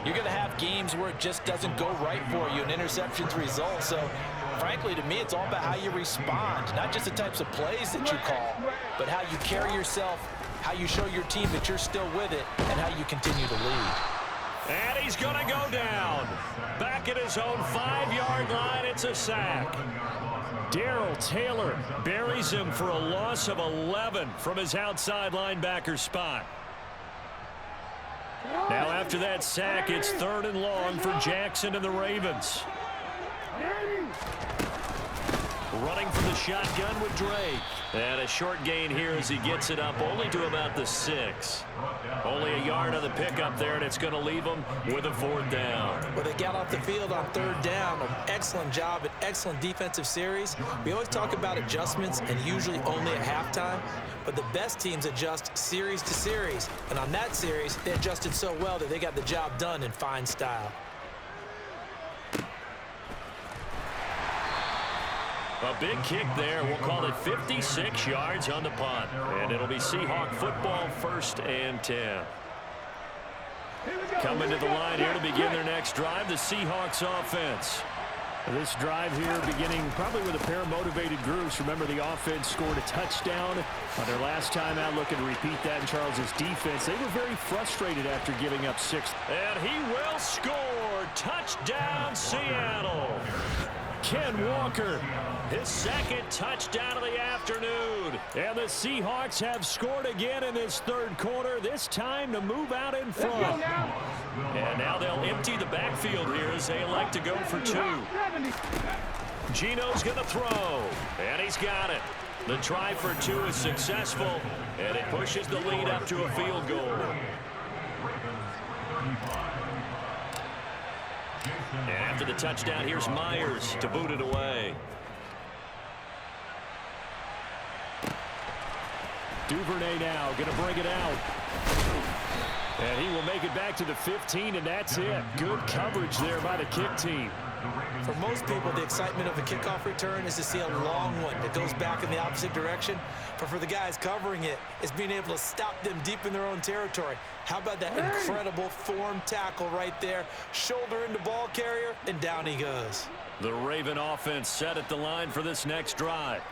you're going to have games where it just doesn't go right for you, and interceptions result. So, frankly, to me, it's all about how you respond, not just the types of plays that you call, but how you carry yourself, how you show your team that you're still with it, and how you continue to lead. And he's going to go down. Back at his own 5-yard line, it's a sack. Darrell Taylor buries him for a loss of 11 from his outside linebacker spot. Now after that sack, it's 3rd and long for Jackson and the Ravens. Running from the shotgun with Drake. And a short gain here as he gets it up only to about the 6. Only a yard on the pickup there, and it's going to leave him with a 4th down. Well, they got off the field on 3rd down. An excellent job, an excellent defensive series. We always talk about adjustments and usually only at halftime, but the best teams adjust series to series. And on that series, they adjusted so well that they got the job done in fine style. A big kick there. We'll call it 56 yards on the punt. And it'll be Seahawk football, 1st and 10. Coming to the line here to begin their next drive, the Seahawks offense. This drive here beginning probably with a pair of motivated groups. Remember, the offense scored a touchdown on their last time out. Looking to repeat that in Charles's defense. They were very frustrated after giving up 6. And he will score. Touchdown, Seattle. Ken Walker, his 2nd touchdown of the afternoon. And the Seahawks have scored again in this 3rd quarter, this time to move out in front. And now they'll empty the backfield here as they elect to go for 2. Gino's going to throw, and he's got it. The try for 2 is successful, and it pushes the lead up to a field goal. And after the touchdown, here's Myers to boot it away. Duvernay now going to bring it out. And he will make it back to the 15, and that's it. Good coverage there by the kick team. For most people, the excitement of a kickoff return is to see a long one that goes back in the opposite direction. But for the guys covering it, it's being able to stop them deep in their own territory. How about that incredible form tackle right there? Shoulder into ball carrier, and down he goes. The Raven offense set at the line for this next drive.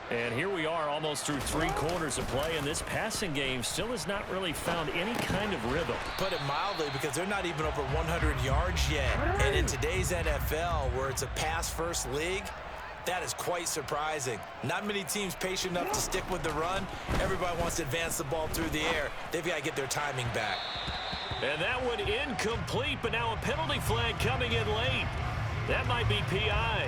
And here we are almost through 3 quarters of play, and this passing game still has not really found any kind of rhythm. Put it mildly, because they're not even over 100 yards yet. And in today's NFL, where it's a pass-first league, that is quite surprising. Not many teams patient enough to stick with the run. Everybody wants to advance the ball through the air. They've got to get their timing back. And that one incomplete, but now a penalty flag coming in late. That might be PI.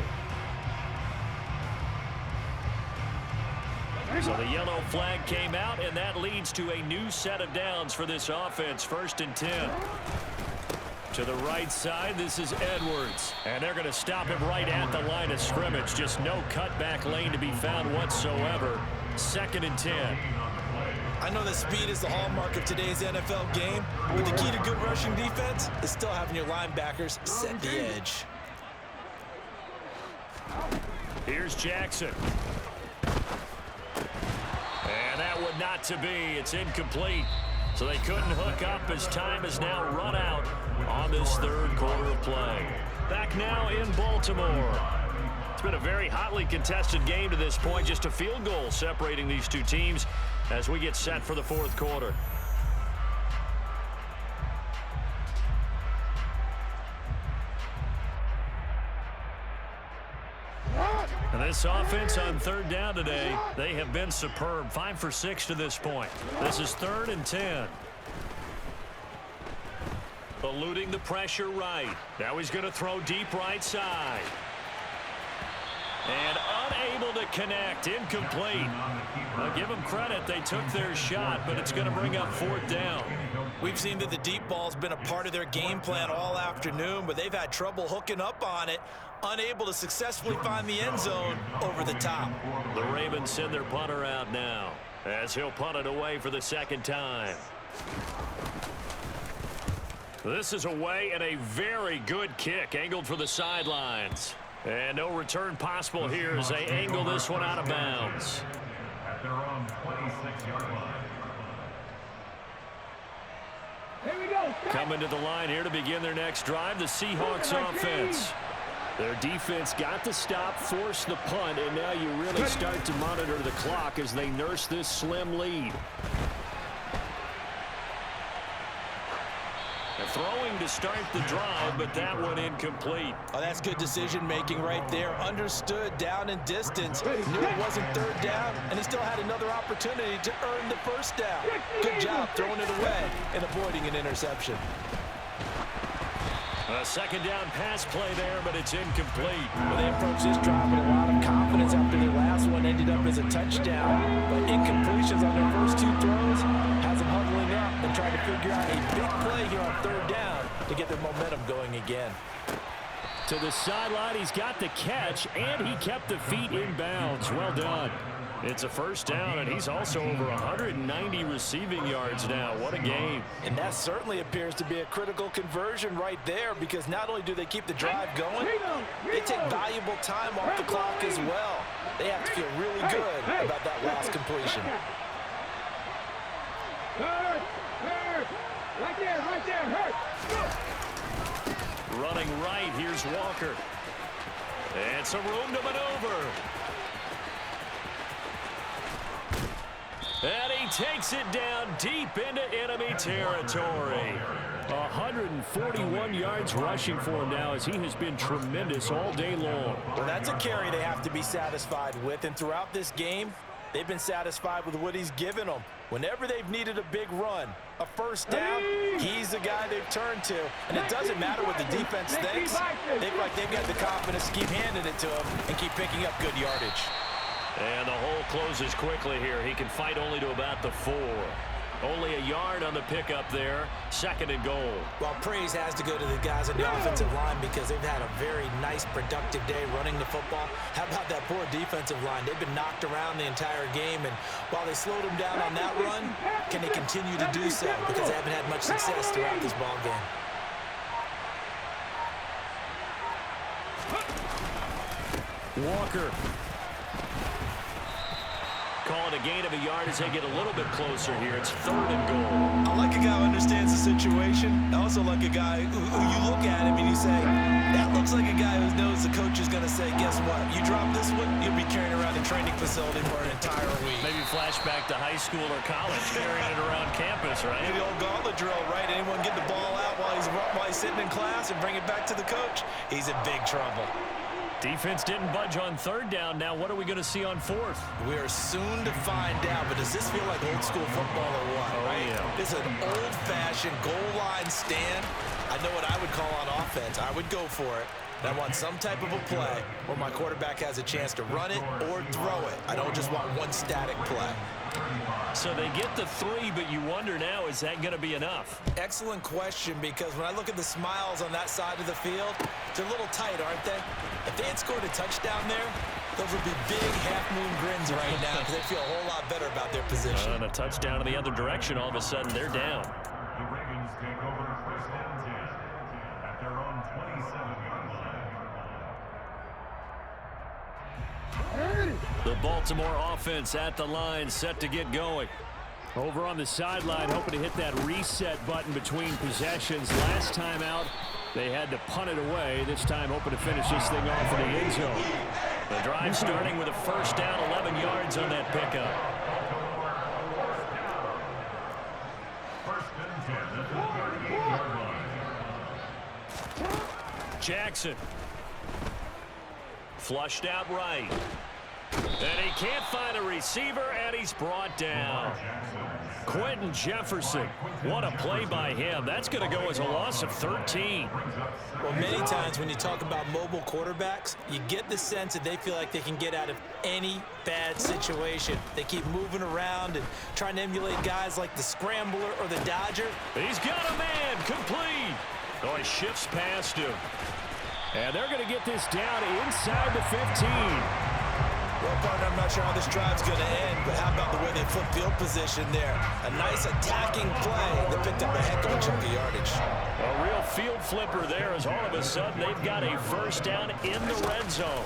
So the yellow flag came out, and that leads to a new set of downs for this offense. 1st and 10. To the right side, this is Edwards. And they're going to stop him right at the line of scrimmage. Just no cutback lane to be found whatsoever. 2nd and 10. I know that speed is the hallmark of today's NFL game, but the key to good rushing defense is still having your linebackers set the edge. Here's Jackson. And that would not to be. It's incomplete. So they couldn't hook up as time has now run out on this 3rd quarter of play. Back now in Baltimore. It's been a very hotly contested game to this point. Just a field goal separating these two teams as we get set for the 4th quarter. And this offense on 3rd down today, they have been superb. 5 for 6 to this point. This is 3rd and 10. Eluding the pressure right. Now he's going to throw deep right side. And unable to connect. Incomplete. I'll give them credit. They took their shot, but it's going to bring up 4th down. We've seen that the deep ball's been a part of their game plan all afternoon, but they've had trouble hooking up on it, unable to successfully find the end zone over the top. The Ravens send their punter out now as he'll punt it away for the 2nd time. This is away and a very good kick angled for the sidelines. And no return possible here as they angle this one out of bounds. At their own 26-yard line. Here we go. Coming to the line here to begin their next drive, the Seahawks offense. Their defense got the stop, forced the punt, and now you really start to monitor the clock as they nurse this slim lead. Throwing to start the drive, but that one incomplete. Oh, that's good decision-making right there. Understood down and distance. Knew it wasn't 3rd down, and he still had another opportunity to earn the 1st down. Good job throwing it away and avoiding an interception. A 2nd down pass play there, but it's incomplete. Well, they approached this drive with a lot of confidence after their last one ended up as a touchdown. But incompletions on their first 2 throws has them huddling up and trying to figure out a big play here on 3rd down to get their momentum going again. To the sideline, he's got the catch, and he kept the feet in bounds. Well done. It's a 1st down, and he's also over 190 receiving yards now. What a game. And that certainly appears to be a critical conversion right there, because not only do they keep the drive going, they take valuable time off the clock as well. They have to feel really good about that last completion. Hurt. Right there, hurt. Running right, here's Walker. And some room to maneuver. And he takes it down deep into enemy territory. 141 yards rushing for him now as he has been tremendous all day long. Well, that's a carry they have to be satisfied with. And throughout this game, they've been satisfied with what he's given them. Whenever they've needed a big run, a 1st down, he's the guy they've turned to. And it doesn't matter what the defense thinks. They feel like they've got the confidence to keep handing it to him and keep picking up good yardage. And the hole closes quickly here. He can fight only to about the 4. Only a yard on the pickup there. 2nd and goal. Well, praise has to go to the guys on the offensive line because they've had a very nice, productive day running the football. How about that poor defensive line? They've been knocked around the entire game, and while they slowed them down on that run, can they continue to do so? Because they haven't had much success throughout this ball game. Walker. Call it a gain of a yard as they get a little bit closer here. It's 3rd and goal. I like a guy who understands the situation. I also like a guy who you look at him and you say, that looks like a guy who knows the coach is going to say, guess what? You drop this one, you'll be carrying around the training facility for an entire week. Maybe flashback to high school or college, carrying it around campus, right? Maybe the old gauntlet drill, right? Anyone get the ball out while he's sitting in class and bring it back to the coach? He's in big trouble. Defense didn't budge on 3rd down. Now what are we going to see on 4th? We are soon to find out, but does this feel like old school football or what? Oh, right? yeah. This is an old-fashioned goal line stand. I know what I would call on offense. I would go for it. And I want some type of a play where my quarterback has a chance to run it or throw it. I don't just want one static play. So they get the 3, but you wonder now, is that going to be enough? Excellent question, because when I look at the smiles on that side of the field, they're a little tight, aren't they? If they had scored a touchdown there, those would be big half-moon grins right now because they feel a whole lot better about their position. And a touchdown in the other direction, all of a sudden they're down. The Ravens take over first and 10 at their own 27-yard line. The Baltimore offense at the line, set to get going. Over on the sideline, hoping to hit that reset button between possessions. Last time out, they had to punt it away. This time, hoping to finish this thing off in the end zone. The drive starting with a first down, 11 yards on that pickup. First and 10 at the 38-yard line. Jackson. Flushed out right. And he can't find a receiver, and he's brought down. Quentin Jefferson. What a play by him. That's going to go as a loss of 13. Well, many times when you talk about mobile quarterbacks, you get the sense that they feel like they can get out of any bad situation. They keep moving around and trying to emulate guys like the Scrambler or the Dodger. He's got a man, complete. Oh, he shifts past him. And they're going to get this down inside the 15. Well, partner, I'm not sure how this drive's going to end, but how about the way they flip field position there? A nice attacking play that picked up a heck of a chunk of yardage. A real field flipper there as all of a sudden they've got a first down in the red zone.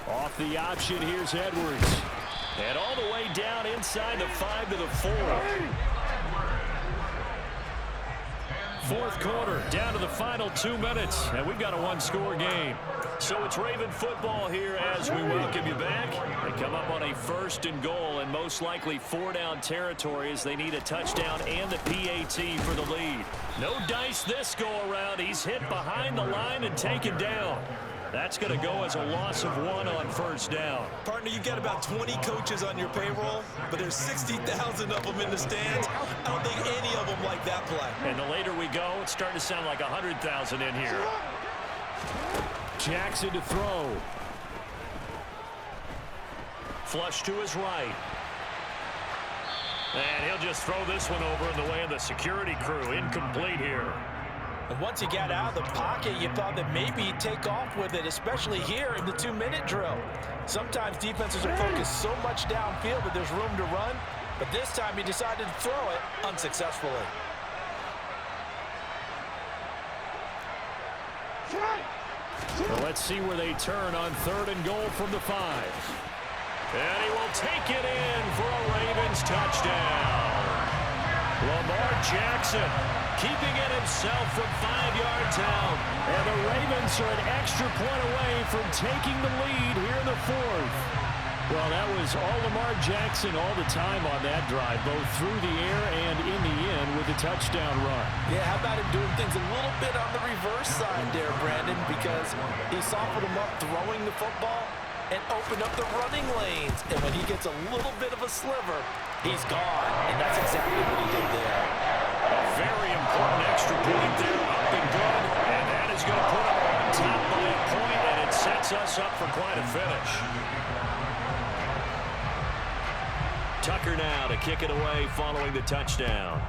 Off the option, here's Edwards. And all the way down inside the 5 to the 4. Fourth quarter, down to the final 2 minutes, and we've got a one-score game. So it's Raven football here as we welcome you back. They come up on a first and goal, and most likely 4-down territory as they need a touchdown and the PAT for the lead. No dice this go-around. He's hit behind the line and taken down. That's going to go as a loss of 1 on first down. Partner, you've got about 20 coaches on your payroll, but there's 60,000 of them in the stands. I don't think any of them like that play. And the later we go, it's starting to sound like 100,000 in here. Jackson to throw. Flush to his right. And he'll just throw this one over in the way of the security crew. Incomplete here. And once he got out of the pocket, you thought that maybe he'd take off with it, especially here in the 2-minute drill. Sometimes defenses are focused so much downfield that there's room to run, but this time he decided to throw it unsuccessfully. Well, let's see where they turn on 3rd and goal from the 5. And he will take it in for a Ravens touchdown. Lamar Jackson keeping it himself from 5 yards out. And the Ravens are an extra point away from taking the lead here in the 4th. Well, that was all Lamar Jackson all the time on that drive, both through the air and in the end with the touchdown run. Yeah, how about him doing things a little bit on the reverse side there, Brandon, because he softened him up throwing the football and opened up the running lanes. And when he gets a little bit of a sliver, he's gone. And that's exactly what he did there. A very important extra point there, up and good. And that is going to put him on top by a point, and it sets us up for quite a finish. Tucker now to kick it away following the touchdown.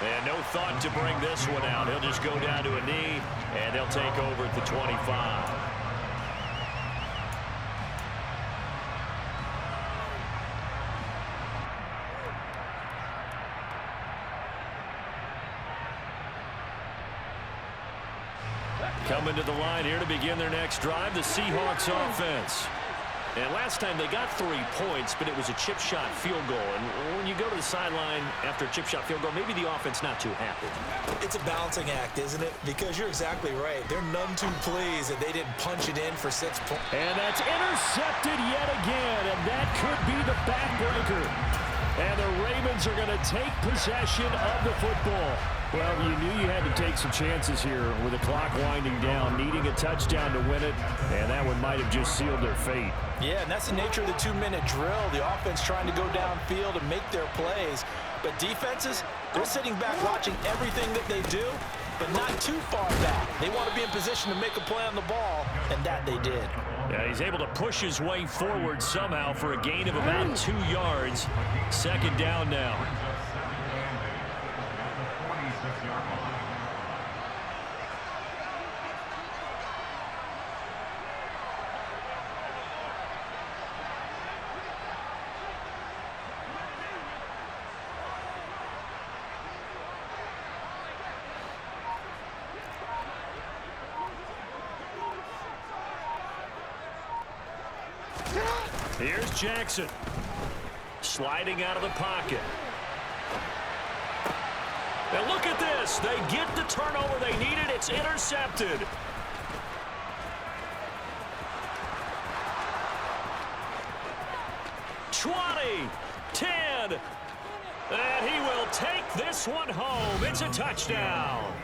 And no thought to bring this one out. He'll just go down to a knee, and they'll take over at the 25. Coming to the line here to begin their next drive, the Seahawks offense. And last time they got 3 points, but it was a chip shot field goal. And when you go to the sideline after a chip shot field goal, maybe the offense not too happy. It's a balancing act, isn't it? Because you're exactly right. They're none too pleased that they didn't punch it in for 6 points. And that's intercepted yet again, and that could be the backbreaker. And the Ravens are going to take possession of the football. Well, you knew you had to take some chances here with the clock winding down, needing a touchdown to win it, and that one might have just sealed their fate. Yeah, and that's the nature of the 2-minute drill. The offense trying to go downfield and make their plays. But defenses, they're sitting back watching everything that they do, but not too far back. They want to be in position to make a play on the ball, and that they did. Yeah, he's able to push his way forward somehow for a gain of about 2 yards. Second down now. Here's Jackson. Sliding out of the pocket. And look at this. They get the turnover they needed. It's intercepted. "20, 10, and he will take this one home. It's a touchdown."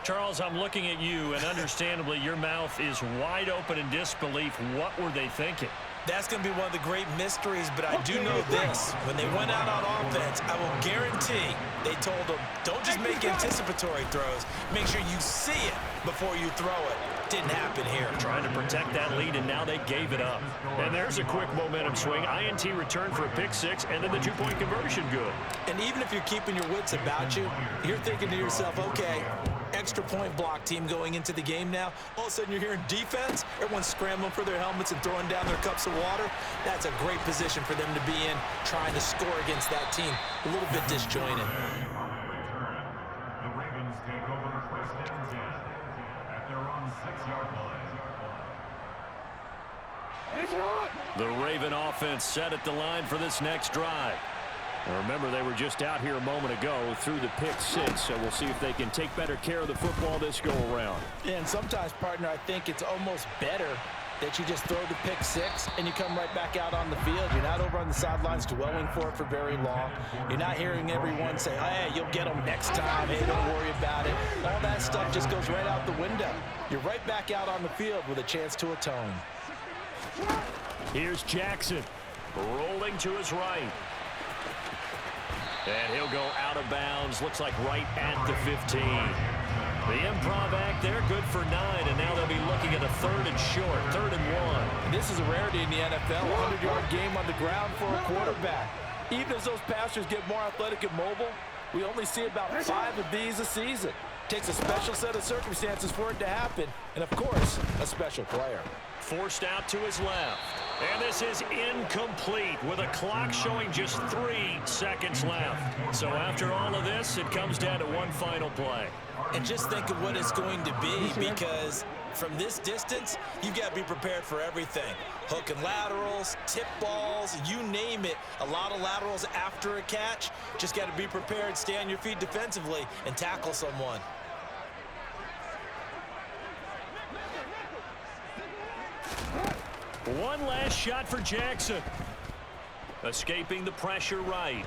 Charles, I'm looking at you, and understandably, your mouth is wide open in disbelief. What were they thinking? That's going to be one of the great mysteries, but I do know this. When they went out on offense, I will guarantee they told them, don't just make anticipatory throws. Make sure you see it before you throw it. Didn't happen here. Trying to protect that lead, and now they gave it up. And there's a quick momentum swing. INT return for a pick six, and then the two-point conversion good. And even if you're keeping your wits about you, you're thinking to yourself, okay, extra point block team going into the game now. All of a sudden you're hearing defense. Everyone's scrambling for their helmets and throwing down their cups of water. That's a great position for them to be in, trying to score against that team. A little bit disjointed. The Ravens take over first and 10 at their own 6-yard line. The Raven offense set at the line for this next drive. Now remember, they were just out here a moment ago through the pick six, so we'll see if they can take better care of the football this go-around. Yeah, and sometimes, partner, I think it's almost better that you just throw the pick six and you come right back out on the field. You're not over on the sidelines dwelling for it for very long. You're not hearing everyone say, hey, you'll get them next time. Hey, don't worry about it. All that stuff just goes right out the window. You're right back out on the field with a chance to atone. Here's Jackson, rolling to his right. And he'll go out of bounds, looks like right at the 15. The improv act there, good for 9, and now they'll be looking at a 3rd and short, 3rd and 1. This is a rarity in the NFL, a 100-yard game on the ground for a quarterback. Even as those passers get more athletic and mobile, we only see about 5 of these a season. Takes a special set of circumstances for it to happen, and of course, a special player. Forced out to his left. And this is incomplete with a clock showing just 3 seconds left. So after all of this, it comes down to one final play. And just think of what it's going to be, because from this distance, you've got to be prepared for everything. Hook and laterals, tip balls, you name it. A lot of laterals after a catch. Just got to be prepared, stay on your feet defensively, and tackle someone. One last shot for Jackson. Escaping the pressure right.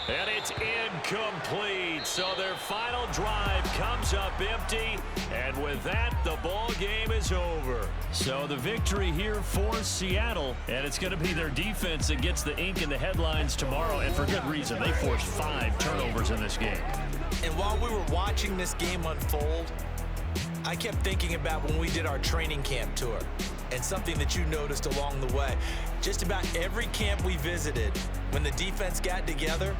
And it's incomplete. So their final drive comes up empty. And with that, the ball game is over. So the victory here for Seattle. And it's going to be their defense that gets the ink in the headlines tomorrow. And for good reason. They forced 5 turnovers in this game. And while we were watching this game unfold, I kept thinking about when we did our training camp tour, and something that you noticed along the way. Just about every camp we visited, when the defense got together,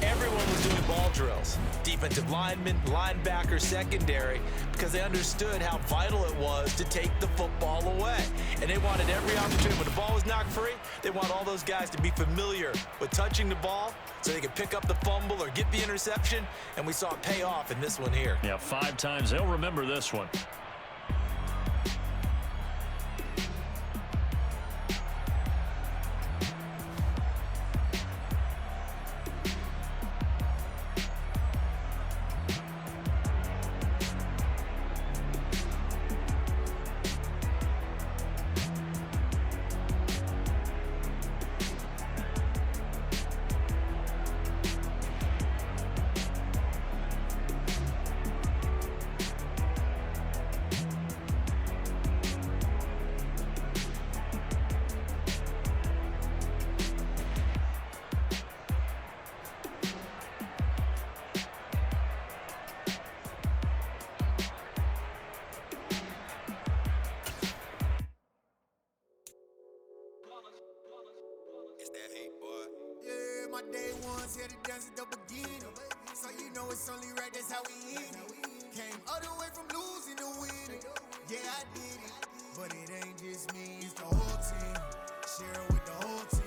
everyone was doing ball drills. Defensive linemen, linebackers, secondary, because they understood how vital it was to take the football away. And they wanted every opportunity. When the ball was knocked free, they want all those guys to be familiar with touching the ball so they could pick up the fumble or get the interception, and we saw it pay off in this one here. Yeah, 5 times. They'll remember this one. day ones, here to dance at the beginning. So you know it's only right, that's how we end it. Came all the way from losing to winning. Yeah, I did it. But it ain't just me, it's the whole team. Share it with the whole team.